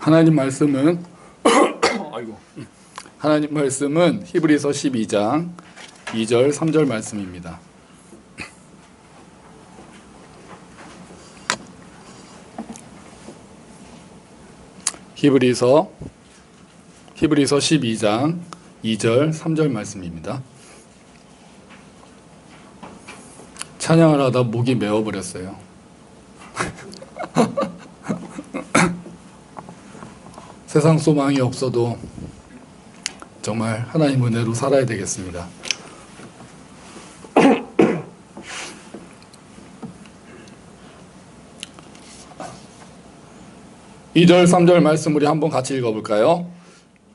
하나님 말씀은 아이고. 하나님 말씀은 히브리서 12장 2절 3절 말씀입니다. 히브리서 12장 2절 3절 말씀입니다. 찬양을 하다 목이 메어버렸어요. 세상 소망이 없어도 정말 하나님 은혜로 살아야 되겠습니다. 2절 3절 말씀 우리 한번 같이 읽어볼까요?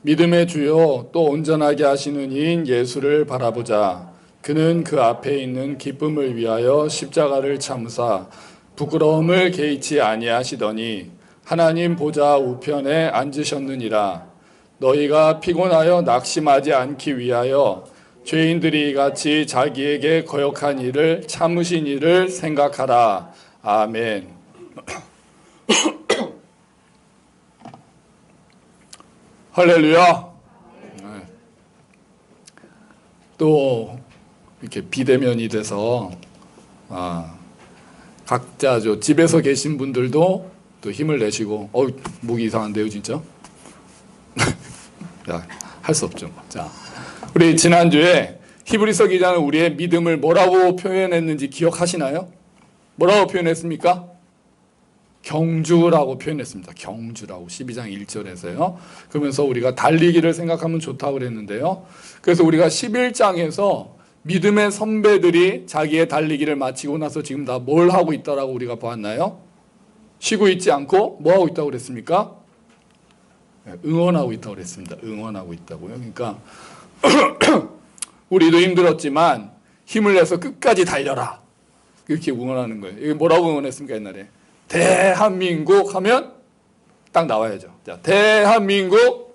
믿음의 주요 또 온전하게 하시는 이인 예수를 바라보자. 그는 그 앞에 있는 기쁨을 위하여 십자가를 참으사 부끄러움을 개의치 아니하시더니 하나님 보좌 우편에 앉으셨느니라. 너희가 피곤하여 낙심하지 않기 위하여 죄인들이 같이 자기에게 거역한 일을 참으신 일을 생각하라. 아멘. 할렐루야. 또 이렇게 비대면이 돼서 각자 집에서 계신 분들도 또 힘을 내시고 목이 이상한데요 진짜. 할 수 없죠. 자, 우리 지난주에 히브리서 기자는 우리의 믿음을 뭐라고 표현했는지 기억하시나요? 뭐라고 표현했습니까? 경주라고 표현했습니다. 경주라고 12장 1절에서요. 그러면서 우리가 달리기를 생각하면 좋다고 그랬는데요. 그래서 우리가 11장에서 믿음의 선배들이 자기의 달리기를 마치고 나서 지금 다 뭘 하고 있다라고 우리가 보았나요? 쉬고 있지 않고 뭐 하고 있다고 그랬습니까? 응원하고 있다고 그랬습니다. 응원하고 있다고요. 그러니까 우리도 힘들었지만 힘을 내서 끝까지 달려라. 이렇게 응원하는 거예요. 이게 뭐라고 응원했습니까 옛날에? 대한민국 하면 딱 나와야죠. 자, 대한민국.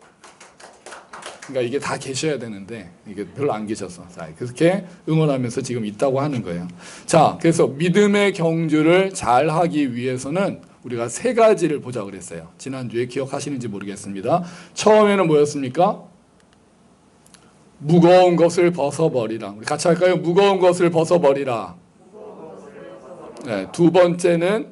그러니까 이게 다 계셔야 되는데 이게 별로 안 계셔서 자, 그렇게 응원하면서 지금 있다고 하는 거예요. 자, 그래서 믿음의 경주를 잘 하기 위해서는 우리가 세 가지를 보자 그랬어요. 지난주에 기억하시는지 모르겠습니다. 처음에는 뭐였습니까? 무거운 것을 벗어버리라. 우리 같이 할까요? 무거운 것을 벗어버리라. 네, 두 번째는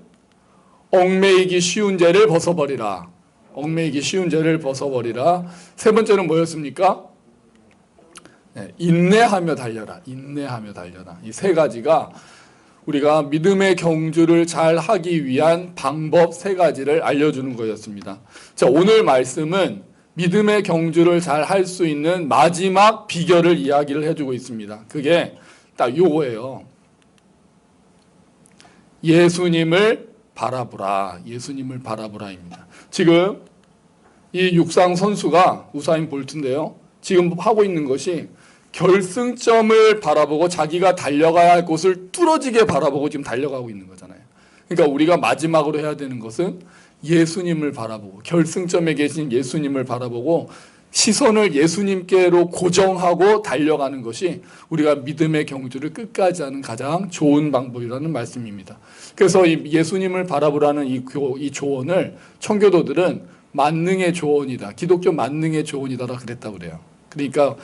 얽매이기 쉬운 죄를 벗어버리라. 얽매이기 쉬운 죄를 벗어버리라. 세 번째는 뭐였습니까? 네, 인내하며 달려라. 인내하며 달려라. 이 세 가지가 우리가 믿음의 경주를 잘 하기 위한 방법 세 가지를 알려주는 거였습니다. 자, 오늘 말씀은 믿음의 경주를 잘 할 수 있는 마지막 비결을 이야기를 해주고 있습니다. 그게 딱 요거예요. 예수님을 바라보라. 예수님을 바라보라입니다. 지금 이 육상 선수가 우사인 볼트인데요. 지금 하고 있는 것이 결승점을 바라보고 자기가 달려가야 할 곳을 뚫어지게 바라보고 지금 달려가고 있는 거잖아요. 그러니까 우리가 마지막으로 해야 되는 것은 예수님을 바라보고 결승점에 계신 예수님을 바라보고 시선을 예수님께로 고정하고 달려가는 것이 우리가 믿음의 경주를 끝까지 하는 가장 좋은 방법이라는 말씀입니다. 그래서 이 예수님을 바라보라는 이 조언을 청교도들은 만능의 조언이다. 기독교 만능의 조언이다라 그랬다고 그래요. 그러니까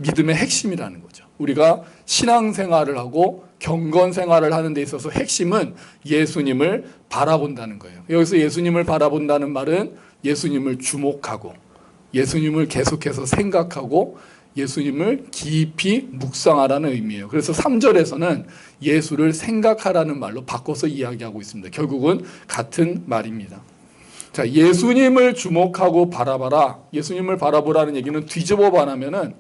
믿음의 핵심이라는 거죠. 우리가 신앙생활을 하고 경건생활을 하는 데 있어서 핵심은 예수님을 바라본다는 거예요. 여기서 예수님을 바라본다는 말은 예수님을 주목하고 예수님을 계속해서 생각하고 예수님을 깊이 묵상하라는 의미예요. 그래서 3절에서는 예수를 생각하라는 말로 바꿔서 이야기하고 있습니다. 결국은 같은 말입니다. 자, 예수님을 주목하고 바라봐라. 예수님을 바라보라는 얘기는 뒤집어 말하면은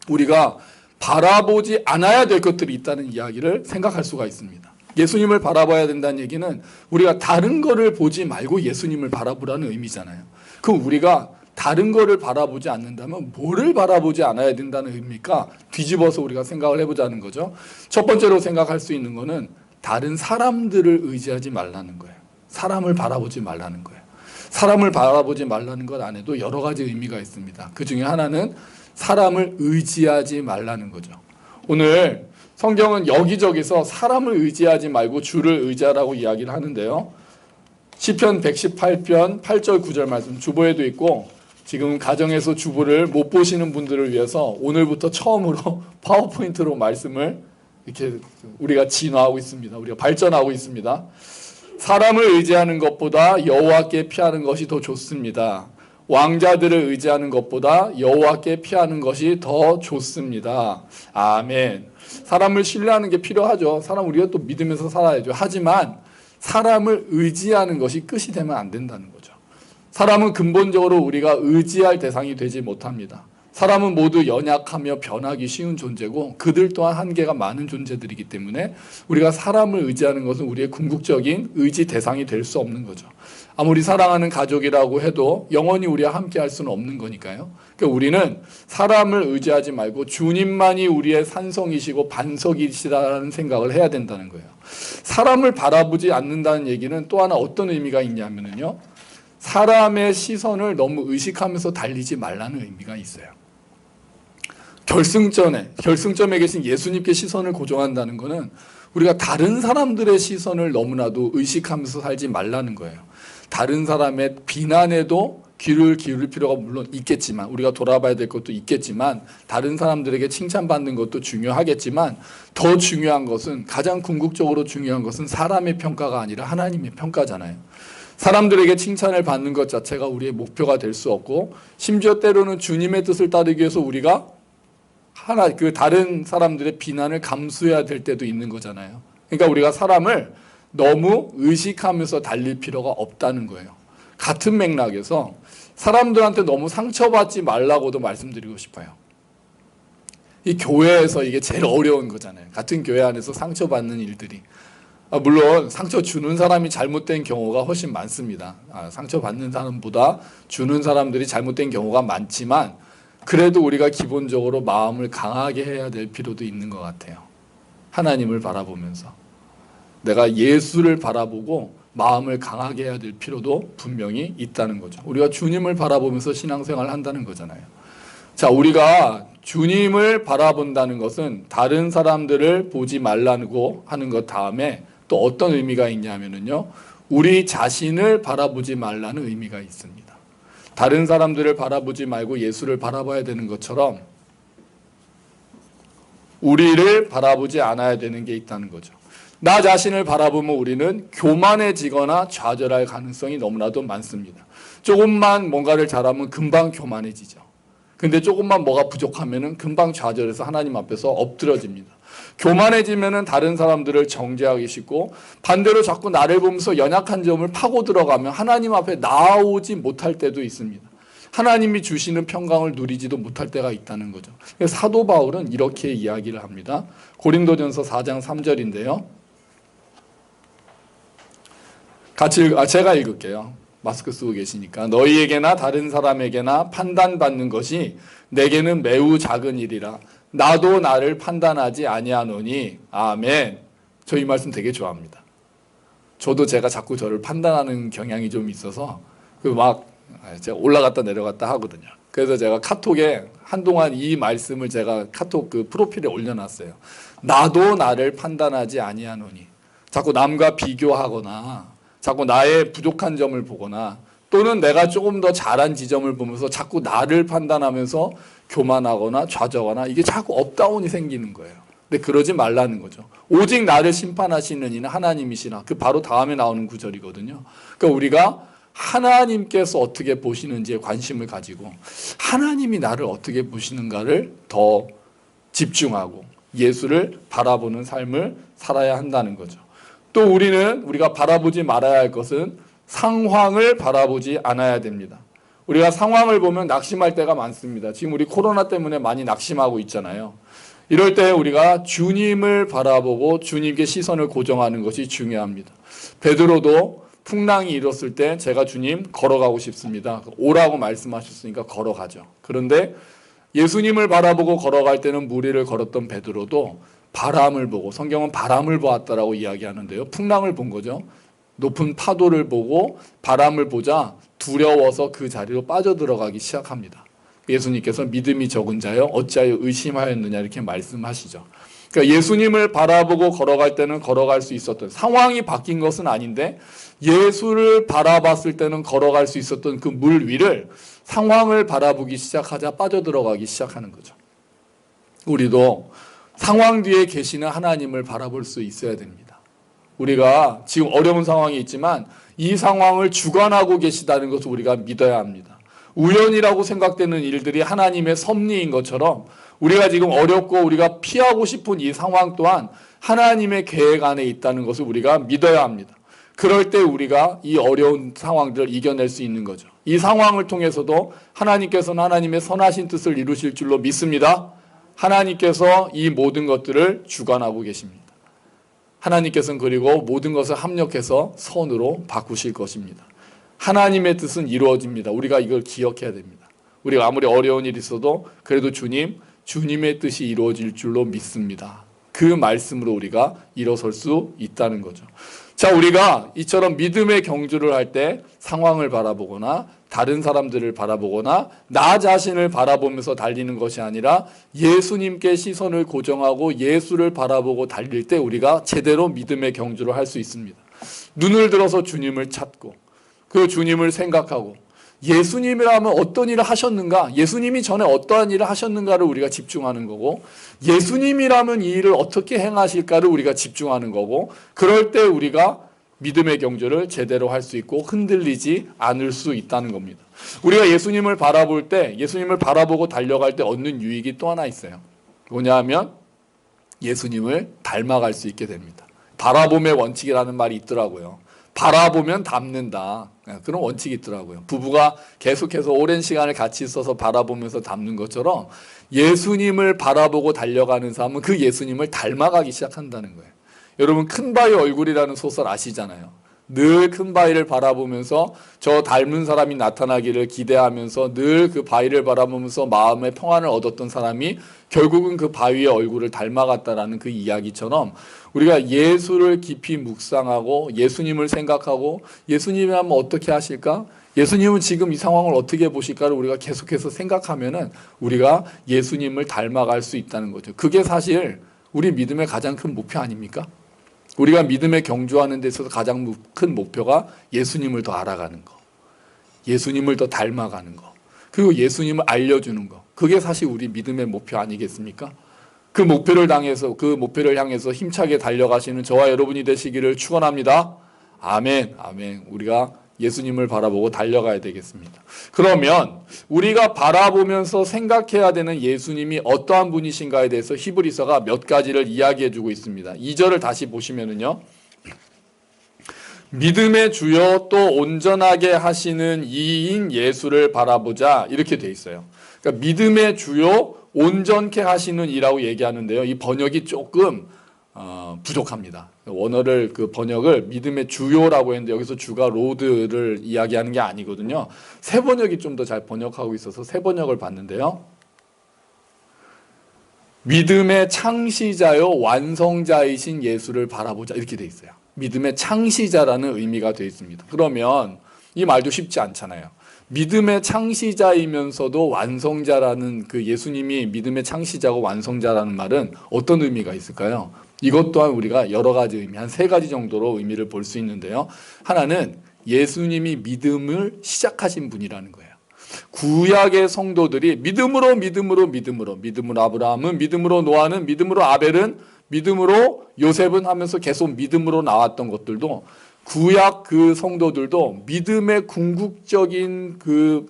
우리가 바라보지 않아야 될 것들이 있다는 이야기를 생각할 수가 있습니다. 예수님을 바라봐야 된다는 얘기는 우리가 다른 거를 보지 말고 예수님을 바라보라는 의미잖아요. 그럼 우리가 다른 거를 바라보지 않는다면 뭐를 바라보지 않아야 된다는 의미입니까? 뒤집어서 우리가 생각을 해보자는 거죠. 첫 번째로 생각할 수 있는 거는 다른 사람들을 의지하지 말라는 거예요. 사람을 바라보지 말라는 거예요. 사람을 바라보지 말라는 것 안에도 여러 가지 의미가 있습니다. 그 중에 하나는 사람을 의지하지 말라는 거죠. 오늘 성경은 여기저기서 사람을 의지하지 말고 주를 의지하라고 이야기를 하는데요. 시편 118편 8절 9절 말씀 주보에도 있고, 지금 가정에서 주보를 못 보시는 분들을 위해서 오늘부터 처음으로 파워포인트로 말씀을 이렇게 우리가 진화하고 있습니다. 우리가 발전하고 있습니다. 사람을 의지하는 것보다 여호와께 피하는 것이 더 좋습니다. 왕자들을 의지하는 것보다 여호와께 피하는 것이 더 좋습니다. 아멘. 사람을 신뢰하는 게 필요하죠. 사람 우리가 또 믿으면서 살아야죠. 하지만 사람을 의지하는 것이 끝이 되면 안 된다는 거죠. 사람은 근본적으로 우리가 의지할 대상이 되지 못합니다. 사람은 모두 연약하며 변하기 쉬운 존재고 그들 또한 한계가 많은 존재들이기 때문에 우리가 사람을 의지하는 것은 우리의 궁극적인 의지 대상이 될 수 없는 거죠. 아무리 사랑하는 가족이라고 해도 영원히 우리와 함께 할 수는 없는 거니까요. 그러니까 우리는 사람을 의지하지 말고 주님만이 우리의 산성이시고 반석이시라는 생각을 해야 된다는 거예요. 사람을 바라보지 않는다는 얘기는 또 하나 어떤 의미가 있냐면요. 사람의 시선을 너무 의식하면서 달리지 말라는 의미가 있어요. 결승점에 계신 예수님께 시선을 고정한다는 것은 우리가 다른 사람들의 시선을 너무나도 의식하면서 살지 말라는 거예요. 다른 사람의 비난에도 귀를 기울일 필요가 물론 있겠지만, 우리가 돌아봐야 될 것도 있겠지만, 다른 사람들에게 칭찬받는 것도 중요하겠지만, 더 중요한 것은, 가장 궁극적으로 중요한 것은 사람의 평가가 아니라 하나님의 평가잖아요. 사람들에게 칭찬을 받는 것 자체가 우리의 목표가 될 수 없고, 심지어 때로는 주님의 뜻을 따르기 위해서 우리가 다른 사람들의 비난을 감수해야 될 때도 있는 거잖아요. 그러니까 우리가 사람을 너무 의식하면서 달릴 필요가 없다는 거예요. 같은 맥락에서 사람들한테 너무 상처받지 말라고도 말씀드리고 싶어요. 이 교회에서 이게 제일 어려운 거잖아요. 같은 교회 안에서 상처받는 일들이. 물론 상처 주는 사람이 잘못된 경우가 훨씬 많습니다. 상처받는 사람보다 주는 사람들이 잘못된 경우가 많지만 그래도 우리가 기본적으로 마음을 강하게 해야 될 필요도 있는 것 같아요. 하나님을 바라보면서. 내가 예수를 바라보고 마음을 강하게 해야 될 필요도 분명히 있다는 거죠. 우리가 주님을 바라보면서 신앙생활을 한다는 거잖아요. 자, 우리가 주님을 바라본다는 것은 다른 사람들을 보지 말라고 하는 것 다음에 또 어떤 의미가 있냐면요. 우리 자신을 바라보지 말라는 의미가 있습니다. 다른 사람들을 바라보지 말고 예수를 바라봐야 되는 것처럼 우리를 바라보지 않아야 되는 게 있다는 거죠. 나 자신을 바라보면 우리는 교만해지거나 좌절할 가능성이 너무나도 많습니다. 조금만 뭔가를 잘하면 금방 교만해지죠. 근데 조금만 뭐가 부족하면은 금방 좌절해서 하나님 앞에서 엎드러집니다. 교만해지면은 다른 사람들을 정죄하기 쉽고 반대로 자꾸 나를 보면서 연약한 점을 파고 들어가면 하나님 앞에 나오지 못할 때도 있습니다. 하나님이 주시는 평강을 누리지도 못할 때가 있다는 거죠. 사도 바울은 이렇게 이야기를 합니다. 고린도전서 4장 3절인데요. 제가 읽을게요. 마스크 쓰고 계시니까. 너희에게나 다른 사람에게나 판단받는 것이 내게는 매우 작은 일이라. 나도 나를 판단하지 아니하노니. 아멘. 저 이 말씀 되게 좋아합니다. 저도 제가 자꾸 저를 판단하는 경향이 좀 있어서 제가 올라갔다 내려갔다 하거든요. 그래서 제가 카톡에 한동안 이 말씀을 제가 카톡 프로필에 올려놨어요. 나도 나를 판단하지 아니하노니. 자꾸 남과 비교하거나 자꾸 나의 부족한 점을 보거나 또는 내가 조금 더 잘한 지점을 보면서 자꾸 나를 판단하면서 교만하거나 좌절하거나 이게 자꾸 업다운이 생기는 거예요. 근데 그러지 말라는 거죠. 오직 나를 심판하시는 이는 하나님이시라. 그 바로 다음에 나오는 구절이거든요. 그러니까 우리가 하나님께서 어떻게 보시는지에 관심을 가지고 하나님이 나를 어떻게 보시는가를 더 집중하고 예수를 바라보는 삶을 살아야 한다는 거죠. 또 우리가 바라보지 말아야 할 것은 상황을 바라보지 않아야 됩니다. 우리가 상황을 보면 낙심할 때가 많습니다. 지금 우리 코로나 때문에 많이 낙심하고 있잖아요. 이럴 때 우리가 주님을 바라보고 주님께 시선을 고정하는 것이 중요합니다. 베드로도 풍랑이 일었을 때 제가 주님 걸어가고 싶습니다. 오라고 말씀하셨으니까 걸어가죠. 그런데 예수님을 바라보고 걸어갈 때는 무리를 걸었던 베드로도 바람을 보고, 성경은 바람을 보았다라고 이야기하는데요. 풍랑을 본 거죠. 높은 파도를 보고 바람을 보자 두려워서 그 자리로 빠져들어가기 시작합니다. 예수님께서 믿음이 적은 자여 어찌하여 의심하였느냐 이렇게 말씀하시죠. 그러니까 예수님을 바라보고 걸어갈 때는 걸어갈 수 있었던, 상황이 바뀐 것은 아닌데 예수를 바라봤을 때는 걸어갈 수 있었던 그 물 위를 상황을 바라보기 시작하자 빠져들어가기 시작하는 거죠. 우리도 상황 뒤에 계시는 하나님을 바라볼 수 있어야 됩니다. 우리가 지금 어려운 상황이 있지만 이 상황을 주관하고 계시다는 것을 우리가 믿어야 합니다. 우연이라고 생각되는 일들이 하나님의 섭리인 것처럼 우리가 지금 어렵고 우리가 피하고 싶은 이 상황 또한 하나님의 계획 안에 있다는 것을 우리가 믿어야 합니다. 그럴 때 우리가 이 어려운 상황들을 이겨낼 수 있는 거죠. 이 상황을 통해서도 하나님께서는 하나님의 선하신 뜻을 이루실 줄로 믿습니다. 하나님께서 이 모든 것들을 주관하고 계십니다. 하나님께서는 그리고 모든 것을 합력해서 선으로 바꾸실 것입니다. 하나님의 뜻은 이루어집니다. 우리가 이걸 기억해야 됩니다. 우리가 아무리 어려운 일이 있어도 그래도 주님의 뜻이 이루어질 줄로 믿습니다. 그 말씀으로 우리가 일어설 수 있다는 거죠. 자, 우리가 이처럼 믿음의 경주를 할 때 상황을 바라보거나 다른 사람들을 바라보거나 나 자신을 바라보면서 달리는 것이 아니라 예수님께 시선을 고정하고 예수를 바라보고 달릴 때 우리가 제대로 믿음의 경주를 할 수 있습니다. 눈을 들어서 주님을 찾고 그 주님을 생각하고 예수님이라면 어떤 일을 하셨는가, 예수님이 전에 어떠한 일을 하셨는가를 우리가 집중하는 거고 예수님이라면 이 일을 어떻게 행하실까를 우리가 집중하는 거고 그럴 때 우리가 믿음의 경주를 제대로 할 수 있고 흔들리지 않을 수 있다는 겁니다. 우리가 예수님을 바라볼 때, 예수님을 바라보고 달려갈 때 얻는 유익이 또 하나 있어요. 뭐냐 하면 예수님을 닮아갈 수 있게 됩니다. 바라봄의 원칙이라는 말이 있더라고요. 바라보면 닮는다. 그런 원칙이 있더라고요. 부부가 계속해서 오랜 시간을 같이 있어서 바라보면서 닮는 것처럼 예수님을 바라보고 달려가는 사람은 그 예수님을 닮아가기 시작한다는 거예요. 여러분 큰 바위 얼굴이라는 소설 아시잖아요. 늘 큰 바위를 바라보면서 저 닮은 사람이 나타나기를 기대하면서 늘 그 바위를 바라보면서 마음의 평안을 얻었던 사람이 결국은 그 바위의 얼굴을 닮아갔다라는 그 이야기처럼 우리가 예수를 깊이 묵상하고 예수님을 생각하고 예수님이라면 어떻게 하실까? 예수님은 지금 이 상황을 어떻게 보실까를 우리가 계속해서 생각하면은 우리가 예수님을 닮아갈 수 있다는 거죠. 그게 사실 우리 믿음의 가장 큰 목표 아닙니까? 우리가 믿음에 경주하는 데 있어서 가장 큰 목표가 예수님을 더 알아가는 거, 예수님을 더 닮아가는 거, 그리고 예수님을 알려주는 거. 그게 사실 우리 믿음의 목표 아니겠습니까? 그 목표를 향해서 힘차게 달려가시는 저와 여러분이 되시기를 축원합니다. 아멘, 아멘. 우리가 예수님을 바라보고 달려가야 되겠습니다. 그러면 우리가 바라보면서 생각해야 되는 예수님이 어떠한 분이신가에 대해서 히브리서가 몇 가지를 이야기해 주고 있습니다. 2절을 다시 보시면은요. 믿음의 주요 또 온전하게 하시는 이인 예수를 바라보자 이렇게 돼 있어요. 그러니까 믿음의 주요 온전케 하시는 이라고 얘기하는데요. 이 번역이 조금 부족합니다. 원어를 그 번역을 믿음의 주요라고 했는데 여기서 주가 로드를 이야기하는 게 아니거든요. 새 번역이 좀 더 잘 번역하고 있어서 새 번역을 봤는데요. 믿음의 창시자요 완성자이신 예수를 바라보자 이렇게 돼 있어요. 믿음의 창시자라는 의미가 되어 있습니다. 그러면 이 말도 쉽지 않잖아요. 믿음의 창시자이면서도 완성자라는 그 예수님이 믿음의 창시자고 완성자라는 말은 어떤 의미가 있을까요? 이것 또한 우리가 여러 가지 의미, 한 3가지 정도로 의미를 볼 수 있는데요. 하나는 예수님이 믿음을 시작하신 분이라는 거예요. 구약의 성도들이 믿음으로 아브라함은, 믿음으로 노아는, 믿음으로 아벨은, 믿음으로 요셉은 하면서 계속 믿음으로 나왔던 것들도 구약 그 성도들도 믿음의 궁극적인 그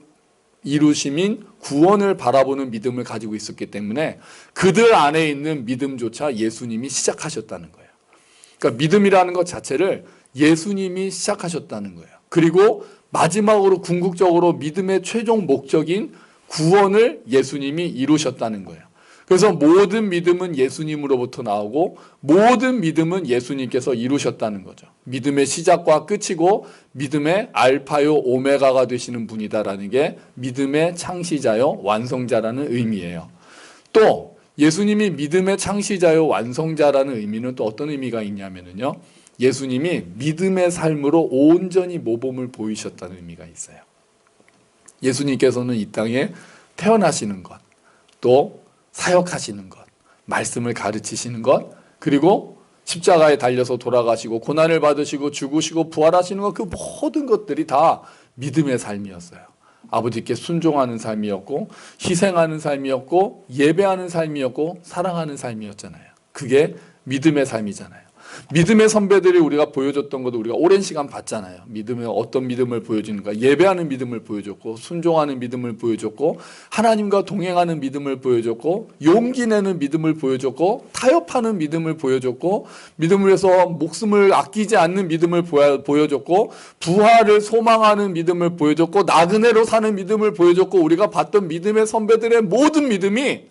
이루심인 구원을 바라보는 믿음을 가지고 있었기 때문에 그들 안에 있는 믿음조차 예수님이 시작하셨다는 거예요. 그러니까 믿음이라는 것 자체를 예수님이 시작하셨다는 거예요. 그리고 마지막으로 궁극적으로 믿음의 최종 목적인 구원을 예수님이 이루셨다는 거예요. 그래서 모든 믿음은 예수님으로부터 나오고 모든 믿음은 예수님께서 이루셨다는 거죠. 믿음의 시작과 끝이고 믿음의 알파요 오메가가 되시는 분이다라는 게 믿음의 창시자요 완성자라는 의미예요. 또 예수님이 믿음의 창시자요 완성자라는 의미는 또 어떤 의미가 있냐면요. 예수님이 믿음의 삶으로 온전히 모범을 보이셨다는 의미가 있어요. 예수님께서는 이 땅에 태어나시는 것, 또 사역하시는 것, 말씀을 가르치시는 것, 그리고 십자가에 달려서 돌아가시고 고난을 받으시고 죽으시고 부활하시는 것, 그 모든 것들이 다 믿음의 삶이었어요. 아버지께 순종하는 삶이었고 희생하는 삶이었고 예배하는 삶이었고 사랑하는 삶이었잖아요. 그게 믿음의 삶이잖아요. 믿음의 선배들이 우리가 보여줬던 것도 우리가 오랜 시간 봤잖아요. 믿음의 어떤 믿음을 보여주는가. 예배하는 믿음을 보여줬고 순종하는 믿음을 보여줬고 하나님과 동행하는 믿음을 보여줬고 용기 내는 믿음을 보여줬고 타협하는 믿음을 보여줬고 믿음을 위해서 목숨을 아끼지 않는 믿음을 보여줬고 부활을 소망하는 믿음을 보여줬고 나그네로 사는 믿음을 보여줬고 우리가 봤던 믿음의 선배들의 모든 믿음이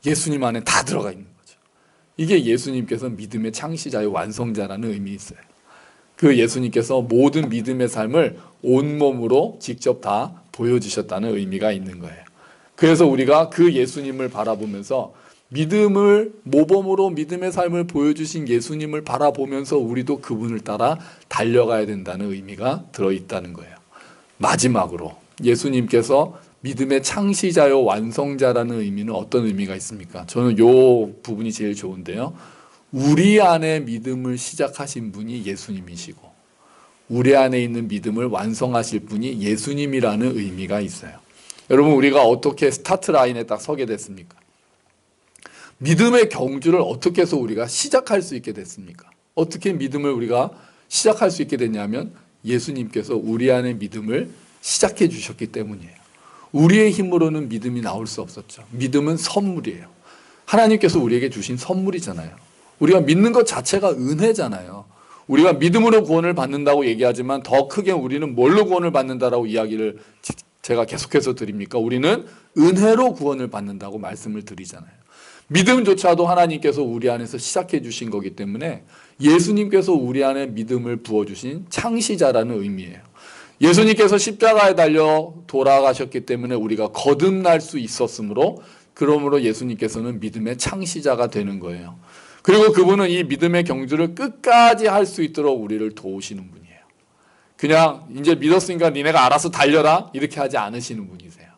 예수님 안에 다 들어가 있는 거예요. 이게 예수님께서 믿음의 창시자의 완성자라는 의미 있어요. 그 예수님께서 모든 믿음의 삶을 온몸으로 직접 다 보여주셨다는 의미가 있는 거예요. 그래서 우리가 그 예수님을 바라보면서 믿음을 모범으로 믿음의 삶을 보여주신 예수님을 바라보면서 우리도 그분을 따라 달려가야 된다는 의미가 들어있다는 거예요. 마지막으로 예수님께서 믿음의 창시자요 완성자라는 의미는 어떤 의미가 있습니까? 저는 이 부분이 제일 좋은데요. 우리 안에 믿음을 시작하신 분이 예수님이시고 우리 안에 있는 믿음을 완성하실 분이 예수님이라는 의미가 있어요. 여러분 우리가 어떻게 스타트 라인에 딱 서게 됐습니까? 믿음의 경주를 어떻게 해서 우리가 시작할 수 있게 됐습니까? 어떻게 믿음을 우리가 시작할 수 있게 됐냐면 예수님께서 우리 안에 믿음을 시작해 주셨기 때문이에요. 우리의 힘으로는 믿음이 나올 수 없었죠. 믿음은 선물이에요. 하나님께서 우리에게 주신 선물이잖아요. 우리가 믿는 것 자체가 은혜잖아요. 우리가 믿음으로 구원을 받는다고 얘기하지만 더 크게 우리는 뭘로 구원을 받는다라고 이야기를 제가 계속해서 드립니까? 우리는 은혜로 구원을 받는다고 말씀을 드리잖아요. 믿음조차도 하나님께서 우리 안에서 시작해 주신 거기 때문에 예수님께서 우리 안에 믿음을 부어주신 창시자라는 의미예요. 예수님께서 십자가에 달려 돌아가셨기 때문에 우리가 거듭날 수 있었으므로 그러므로 예수님께서는 믿음의 창시자가 되는 거예요. 그리고 그분은 이 믿음의 경주를 끝까지 할 수 있도록 우리를 도우시는 분이에요. 그냥 이제 믿었으니까 니네가 알아서 달려라 이렇게 하지 않으시는 분이세요.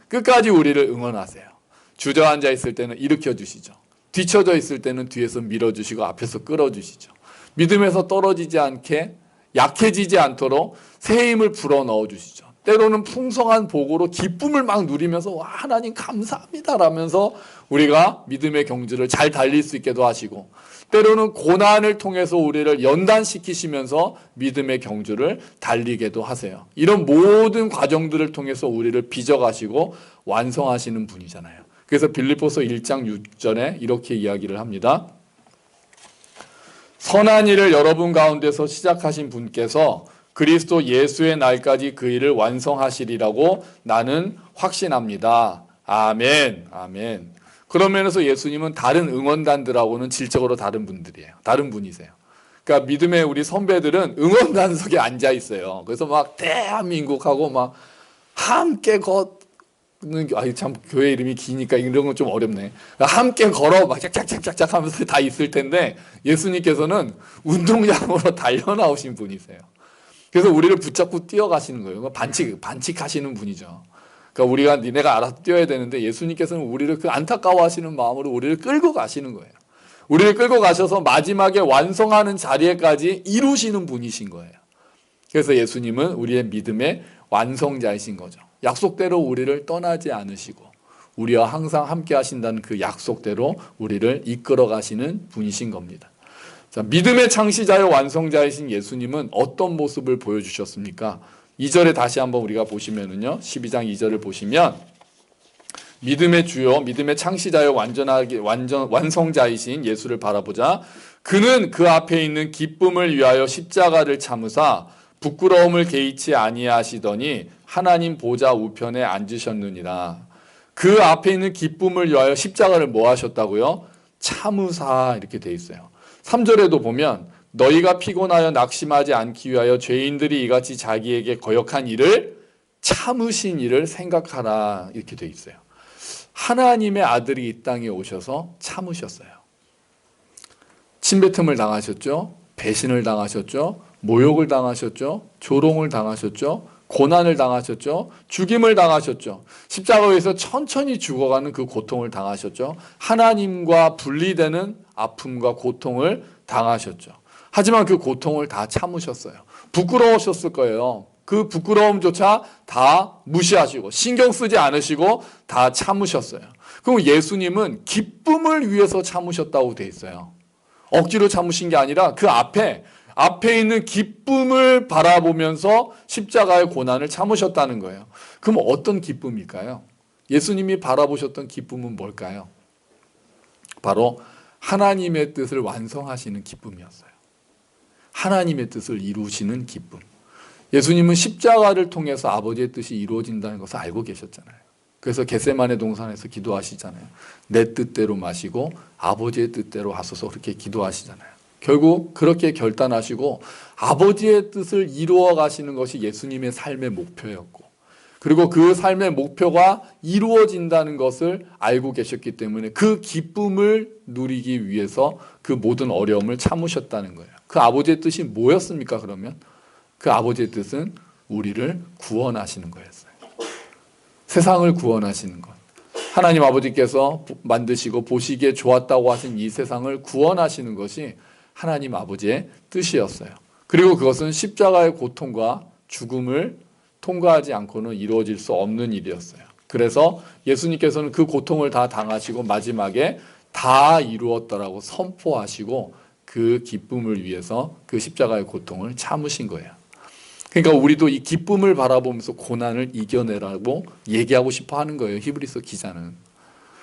끝까지 우리를 응원하세요. 주저앉아 있을 때는 일으켜 주시죠. 뒤쳐져 있을 때는 뒤에서 밀어주시고 앞에서 끌어주시죠. 믿음에서 떨어지지 않게 약해지지 않도록 새 힘을 불어넣어 주시죠. 때로는 풍성한 복으로 기쁨을 막 누리면서 와 하나님 감사합니다 라면서 우리가 믿음의 경주를 잘 달릴 수 있게도 하시고 때로는 고난을 통해서 우리를 연단시키시면서 믿음의 경주를 달리게도 하세요. 이런 모든 과정들을 통해서 우리를 빚어가시고 완성하시는 분이잖아요. 그래서 빌립보서 1장 6절에 이렇게 이야기를 합니다. 선한 일을 여러분 가운데서 시작하신 분께서 그리스도 예수의 날까지 그 일을 완성하시리라고 나는 확신합니다. 아멘. 아멘. 그런 면에서 예수님은 다른 응원단들하고는 질적으로 다른 분들이에요. 다른 분이세요. 그러니까 믿음의 우리 선배들은 응원단석에 앉아 있어요. 그래서 막 대한민국하고 막 함께 참 교회 이름이 기니까 이런 건 좀 어렵네. 함께 걸어 막 짝짝짝짝 하면서 다 있을 텐데 예수님께서는 운동장으로 달려 나오신 분이세요. 그래서 우리를 붙잡고 뛰어가시는 거예요. 반칙하시는 분이죠. 그러니까 우리가 니네가 알아서 뛰어야 되는데 예수님께서는 우리를 그 안타까워하시는 마음으로 우리를 끌고 가시는 거예요. 우리를 끌고 가셔서 마지막에 완성하는 자리에까지 이루시는 분이신 거예요. 그래서 예수님은 우리의 믿음의 완성자이신 거죠. 약속대로 우리를 떠나지 않으시고 우리와 항상 함께 하신다는 그 약속대로 우리를 이끌어 가시는 분이신 겁니다. 자, 믿음의 창시자요 완성자이신 예수님은 어떤 모습을 보여주셨습니까? 2절에 다시 한번 우리가 보시면은요. 12장 2절을 보시면 믿음의 주요, 믿음의 창시자요 완성자이신 예수를 바라보자. 그는 그 앞에 있는 기쁨을 위하여 십자가를 참으사 부끄러움을 개의치 아니하시더니 하나님 보좌 우편에 앉으셨느니라. 그 앞에 있는 기쁨을 위하여 십자가를 뭐 하셨다고요? 참으사 이렇게 돼 있어요. 3절에도 보면 너희가 피곤하여 낙심하지 않기 위하여 죄인들이 이같이 자기에게 거역한 일을 참으신 일을 생각하라 이렇게 돼 있어요. 하나님의 아들이 이 땅에 오셔서 참으셨어요. 침뱉음을 당하셨죠. 배신을 당하셨죠. 모욕을 당하셨죠. 조롱을 당하셨죠. 고난을 당하셨죠. 죽임을 당하셨죠. 십자가에서 천천히 죽어가는 그 고통을 당하셨죠. 하나님과 분리되는 아픔과 고통을 당하셨죠. 하지만 그 고통을 다 참으셨어요. 부끄러우셨을 거예요. 그 부끄러움조차 다 무시하시고 신경 쓰지 않으시고 다 참으셨어요. 그럼 예수님은 기쁨을 위해서 참으셨다고 돼 있어요. 억지로 참으신 게 아니라 그 앞에 있는 기쁨을 바라보면서 십자가의 고난을 참으셨다는 거예요. 그럼 어떤 기쁨일까요? 예수님이 바라보셨던 기쁨은 뭘까요? 바로 하나님의 뜻을 완성하시는 기쁨이었어요. 하나님의 뜻을 이루시는 기쁨. 예수님은 십자가를 통해서 아버지의 뜻이 이루어진다는 것을 알고 계셨잖아요. 그래서 겟세마네 동산에서 기도하시잖아요. 내 뜻대로 마시고 아버지의 뜻대로 하소서 그렇게 기도하시잖아요. 결국 그렇게 결단하시고 아버지의 뜻을 이루어 가시는 것이 예수님의 삶의 목표였고, 그리고 그 삶의 목표가 이루어진다는 것을 알고 계셨기 때문에 그 기쁨을 누리기 위해서 그 모든 어려움을 참으셨다는 거예요. 그 아버지의 뜻이 뭐였습니까? 그러면 그 아버지의 뜻은 우리를 구원하시는 거였어요. 세상을 구원하시는 것. 하나님 아버지께서 만드시고 보시기에 좋았다고 하신 이 세상을 구원하시는 것이 하나님 아버지의 뜻이었어요. 그리고 그것은 십자가의 고통과 죽음을 통과하지 않고는 이루어질 수 없는 일이었어요. 그래서 예수님께서는 그 고통을 다 당하시고 마지막에 다 이루었다라고 선포하시고 그 기쁨을 위해서 그 십자가의 고통을 참으신 거예요. 그러니까 우리도 이 기쁨을 바라보면서 고난을 이겨내라고 얘기하고 싶어 하는 거예요. 히브리서 기자는.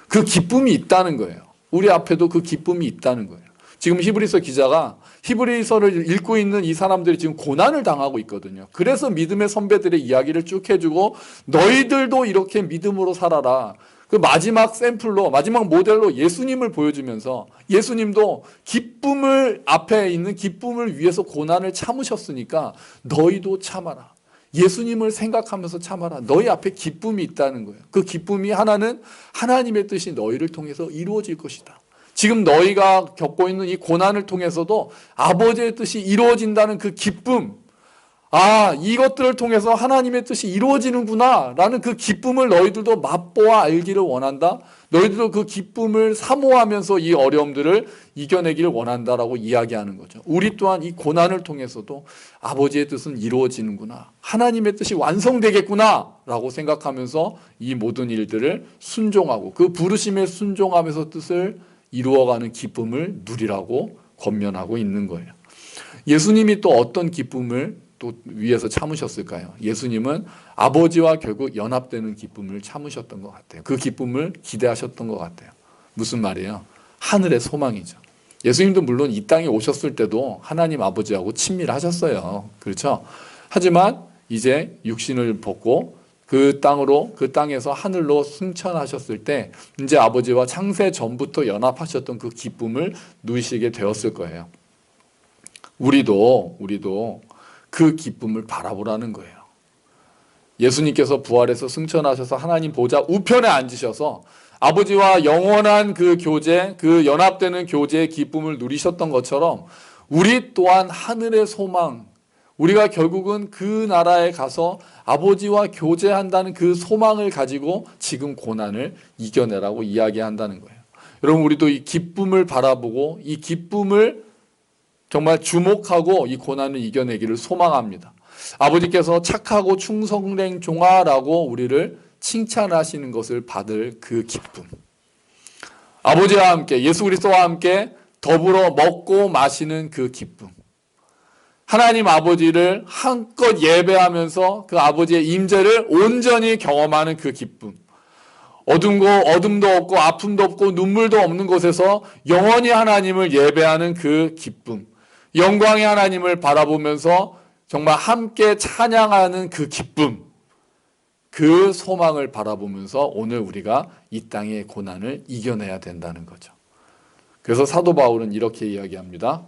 그 기쁨이 있다는 거예요. 우리 앞에도 그 기쁨이 있다는 거예요. 지금 히브리서 기자가 히브리서를 읽고 있는 이 사람들이 지금 고난을 당하고 있거든요. 그래서 믿음의 선배들의 이야기를 쭉 해주고 너희들도 이렇게 믿음으로 살아라. 그 마지막 샘플로, 마지막 모델로 예수님을 보여주면서 예수님도 기쁨을, 앞에 있는 기쁨을 위해서 고난을 참으셨으니까 너희도 참아라. 예수님을 생각하면서 참아라. 너희 앞에 기쁨이 있다는 거예요. 그 기쁨이 하나는 하나님의 뜻이 너희를 통해서 이루어질 것이다. 지금 너희가 겪고 있는 이 고난을 통해서도 아버지의 뜻이 이루어진다는 그 기쁨, 이것들을 통해서 하나님의 뜻이 이루어지는구나 라는 그 기쁨을 너희들도 맛보아 알기를 원한다. 너희들도 그 기쁨을 사모하면서 이 어려움들을 이겨내기를 원한다라고 이야기하는 거죠. 우리 또한 이 고난을 통해서도 아버지의 뜻은 이루어지는구나, 하나님의 뜻이 완성되겠구나 라고 생각하면서 이 모든 일들을 순종하고 그 부르심에 순종하면서 뜻을 이루어가는 기쁨을 누리라고 권면하고 있는 거예요. 예수님이 또 어떤 기쁨을 또 위해서 참으셨을까요? 예수님은 아버지와 결국 연합되는 기쁨을 참으셨던 것 같아요. 그 기쁨을 기대하셨던 것 같아요. 무슨 말이에요? 하늘의 소망이죠. 예수님도 물론 이 땅에 오셨을 때도 하나님 아버지하고 친밀하셨어요. 그렇죠? 하지만 이제 육신을 벗고 그 땅에서 하늘로 승천하셨을 때 이제 아버지와 창세 전부터 연합하셨던 그 기쁨을 누리시게 되었을 거예요. 우리도 그 기쁨을 바라보라는 거예요. 예수님께서 부활해서 승천하셔서 하나님 보좌 우편에 앉으셔서 아버지와 영원한 그 교제, 그 연합되는 교제의 기쁨을 누리셨던 것처럼 우리 또한 하늘의 소망, 우리가 결국은 그 나라에 가서 아버지와 교제한다는 그 소망을 가지고 지금 고난을 이겨내라고 이야기한다는 거예요. 여러분, 우리도 이 기쁨을 바라보고 이 기쁨을 정말 주목하고 이 고난을 이겨내기를 소망합니다. 아버지께서 착하고 충성된 종아라고 우리를 칭찬하시는 것을 받을 그 기쁨. 아버지와 함께, 예수 그리스도와 함께 더불어 먹고 마시는 그 기쁨. 하나님 아버지를 한껏 예배하면서 그 아버지의 임재를 온전히 경험하는 그 기쁨. 어둠도 없고 아픔도 없고 눈물도 없는 곳에서 영원히 하나님을 예배하는 그 기쁨. 영광의 하나님을 바라보면서 정말 함께 찬양하는 그 기쁨, 그 소망을 바라보면서 오늘 우리가 이 땅의 고난을 이겨내야 된다는 거죠. 그래서 사도 바울은 이렇게 이야기합니다.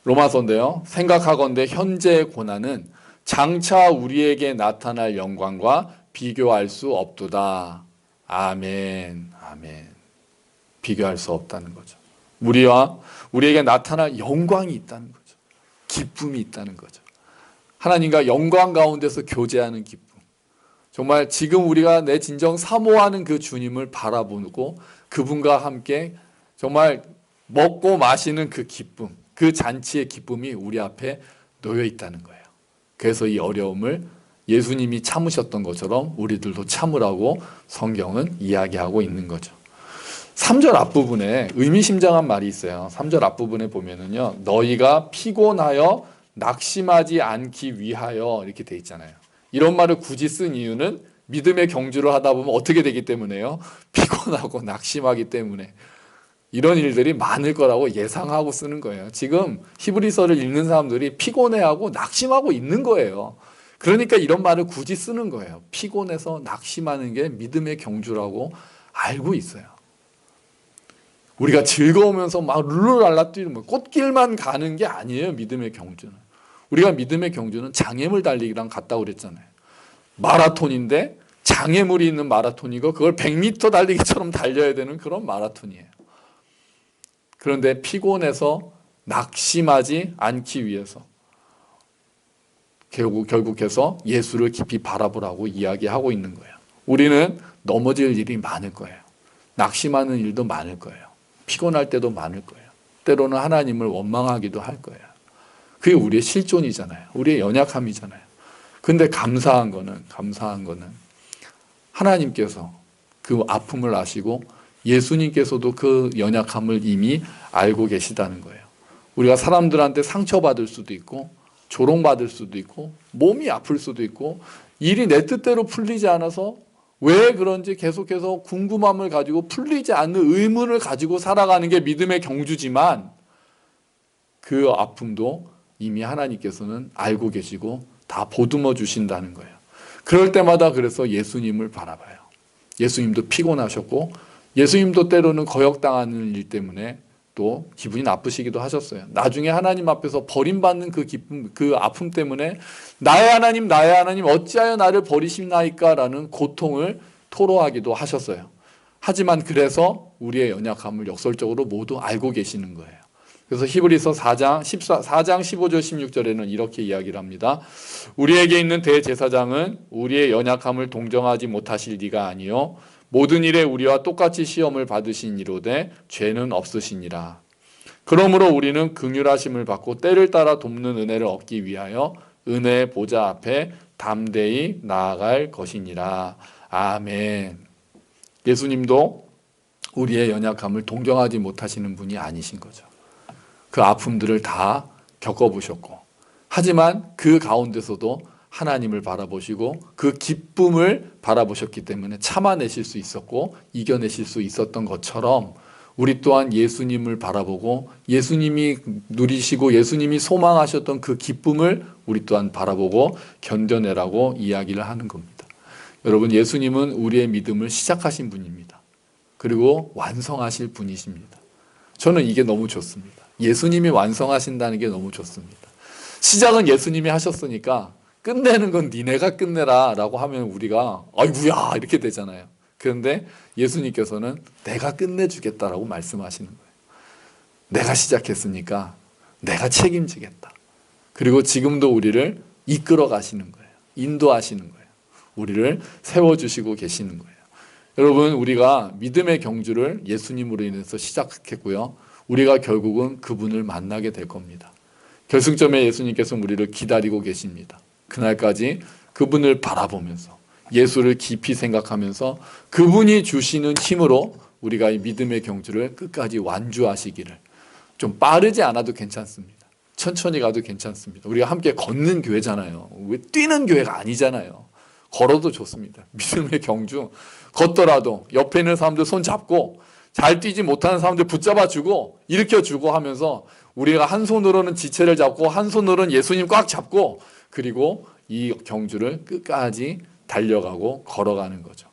로마서인데요. 생각하건대 현재의 고난은 장차 우리에게 나타날 영광과 비교할 수 없도다. 아멘. 비교할 수 없다는 거죠. 우리에게 나타날 영광이 있다는 거죠. 기쁨이 있다는 거죠. 하나님과 영광 가운데서 교제하는 기쁨. 정말 지금 우리가 내 진정 사모하는 그 주님을 바라보고 그분과 함께 정말 먹고 마시는 그 기쁨, 그 잔치의 기쁨이 우리 앞에 놓여 있다는 거예요. 그래서 이 어려움을 예수님이 참으셨던 것처럼 우리들도 참으라고 성경은 이야기하고 있는 거죠. 3절 앞부분에 의미심장한 말이 있어요. 3절 앞부분에 보면은요, 너희가 피곤하여 낙심하지 않기 위하여 이렇게 돼 있잖아요. 이런 말을 굳이 쓴 이유는 믿음의 경주를 하다 보면 어떻게 되기 때문에요? 피곤하고 낙심하기 때문에. 이런 일들이 많을 거라고 예상하고 쓰는 거예요. 지금 히브리서를 읽는 사람들이 피곤해하고 낙심하고 있는 거예요. 그러니까 이런 말을 굳이 쓰는 거예요. 피곤해서 낙심하는 게 믿음의 경주라고 알고 있어요. 우리가 즐거우면서 막 룰루랄라 뛰는 꽃길만 가는 게 아니에요. 믿음의 경주는. 우리가 믿음의 경주는 장애물 달리기랑 같다고 그랬잖아요. 마라톤인데 장애물이 있는 마라톤이고 그걸 100m 달리기처럼 달려야 되는 그런 마라톤이에요. 그런데 피곤해서 낙심하지 않기 위해서 결국해서 예수를 깊이 바라보라고 이야기하고 있는 거예요. 우리는 넘어질 일이 많을 거예요. 낙심하는 일도 많을 거예요. 피곤할 때도 많을 거예요. 때로는 하나님을 원망하기도 할 거예요. 그게 우리의 실존이잖아요. 우리의 연약함이잖아요. 근데 감사한 거는 하나님께서 그 아픔을 아시고 예수님께서도 그 연약함을 이미 알고 계시다는 거예요. 우리가 사람들한테 상처받을 수도 있고 조롱받을 수도 있고 몸이 아플 수도 있고 일이 내 뜻대로 풀리지 않아서 왜 그런지 계속해서 궁금함을 가지고 풀리지 않는 의문을 가지고 살아가는 게 믿음의 경주지만 그 아픔도 이미 하나님께서는 알고 계시고 다 보듬어 주신다는 거예요. 그럴 때마다 그래서 예수님을 바라봐요. 예수님도 피곤하셨고 예수님도 때로는 거역당하는 일 때문에 또 기분이 나쁘시기도 하셨어요. 나중에 하나님 앞에서 버림받는 그 기쁨, 그 아픔 때문에 나의 하나님 어찌하여 나를 버리시나이까 라는 고통을 토로하기도 하셨어요. 하지만 그래서 우리의 연약함을 역설적으로 모두 알고 계시는 거예요. 그래서 히브리서 4장 15절 16절에는 이렇게 이야기를 합니다. 우리에게 있는 대제사장은 우리의 연약함을 동정하지 못하실 리가 아니요 모든 일에 우리와 똑같이 시험을 받으신 이로되 죄는 없으시니라. 그러므로 우리는 긍휼하심을 받고 때를 따라 돕는 은혜를 얻기 위하여 은혜의 보좌 앞에 담대히 나아갈 것이니라. 아멘. 예수님도 우리의 연약함을 동정하지 못하시는 분이 아니신 거죠. 그 아픔들을 다 겪어보셨고 하지만 그 가운데서도 하나님을 바라보시고 그 기쁨을 바라보셨기 때문에 참아내실 수 있었고 이겨내실 수 있었던 것처럼 우리 또한 예수님을 바라보고 예수님이 누리시고 예수님이 소망하셨던 그 기쁨을 우리 또한 바라보고 견뎌내라고 이야기를 하는 겁니다. 여러분, 예수님은 우리의 믿음을 시작하신 분입니다. 그리고 완성하실 분이십니다. 저는 이게 너무 좋습니다. 예수님이 완성하신다는 게 너무 좋습니다. 시작은 예수님이 하셨으니까 끝내는 건 니네가 끝내라 라고 하면 우리가 아이고야 이렇게 되잖아요. 그런데 예수님께서는 내가 끝내주겠다라고 말씀하시는 거예요. 내가 시작했으니까 내가 책임지겠다. 그리고 지금도 우리를 이끌어 가시는 거예요. 인도하시는 거예요. 우리를 세워주시고 계시는 거예요. 여러분, 우리가 믿음의 경주를 예수님으로 인해서 시작했고요. 우리가 결국은 그분을 만나게 될 겁니다. 결승점에 예수님께서 우리를 기다리고 계십니다. 그날까지 그분을 바라보면서 예수를 깊이 생각하면서 그분이 주시는 힘으로 우리가 이 믿음의 경주를 끝까지 완주하시기를. 좀 빠르지 않아도 괜찮습니다. 천천히 가도 괜찮습니다. 우리가 함께 걷는 교회잖아요. 왜 뛰는 교회가 아니잖아요. 걸어도 좋습니다. 믿음의 경주 걷더라도 옆에 있는 사람들 손 잡고 잘 뛰지 못하는 사람들 붙잡아주고 일으켜주고 하면서 우리가 한 손으로는 지체를 잡고 한 손으로는 예수님 꽉 잡고 그리고 이 경주를 끝까지 달려가고 걸어가는 거죠.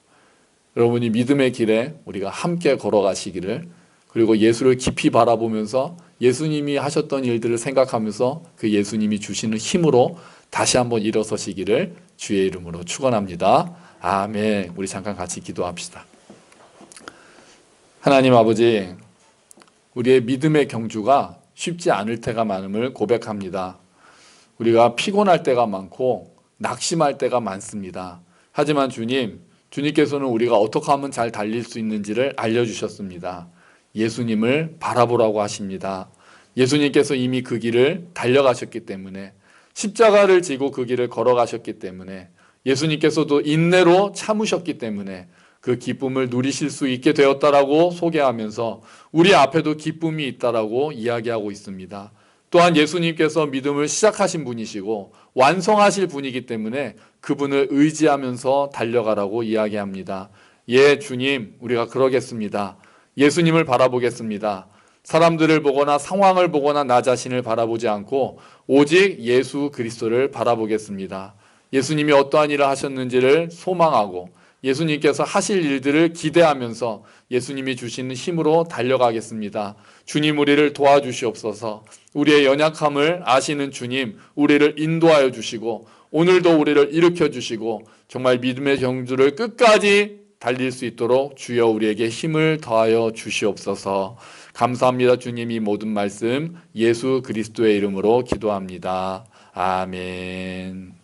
여러분이 믿음의 길에 우리가 함께 걸어가시기를, 그리고 예수를 깊이 바라보면서 예수님이 하셨던 일들을 생각하면서 그 예수님이 주시는 힘으로 다시 한번 일어서시기를 주의 이름으로 축원합니다. 아멘. 우리 잠깐 같이 기도합시다. 하나님 아버지, 우리의 믿음의 경주가 쉽지 않을 때가 많음을 고백합니다. 우리가 피곤할 때가 많고 낙심할 때가 많습니다. 하지만 주님께서는 우리가 어떻게 하면 잘 달릴 수 있는지를 알려주셨습니다. 예수님을 바라보라고 하십니다. 예수님께서 이미 그 길을 달려가셨기 때문에, 십자가를 지고 그 길을 걸어가셨기 때문에, 예수님께서도 인내로 참으셨기 때문에 그 기쁨을 누리실 수 있게 되었다라고 소개하면서 우리 앞에도 기쁨이 있다라고 이야기하고 있습니다. 또한 예수님께서 믿음을 시작하신 분이시고 완성하실 분이기 때문에 그분을 의지하면서 달려가라고 이야기합니다. 예, 주님, 우리가 그러겠습니다. 예수님을 바라보겠습니다. 사람들을 보거나 상황을 보거나 나 자신을 바라보지 않고 오직 예수 그리스도를 바라보겠습니다. 예수님이 어떠한 일을 하셨는지를 소망하고 예수님께서 하실 일들을 기대하면서 예수님이 주시는 힘으로 달려가겠습니다. 주님, 우리를 도와주시옵소서. 우리의 연약함을 아시는 주님, 우리를 인도하여 주시고 오늘도 우리를 일으켜 주시고 정말 믿음의 경주를 끝까지 달릴 수 있도록 주여 우리에게 힘을 더하여 주시옵소서. 감사합니다. 주님, 이 모든 말씀 예수 그리스도의 이름으로 기도합니다. 아멘.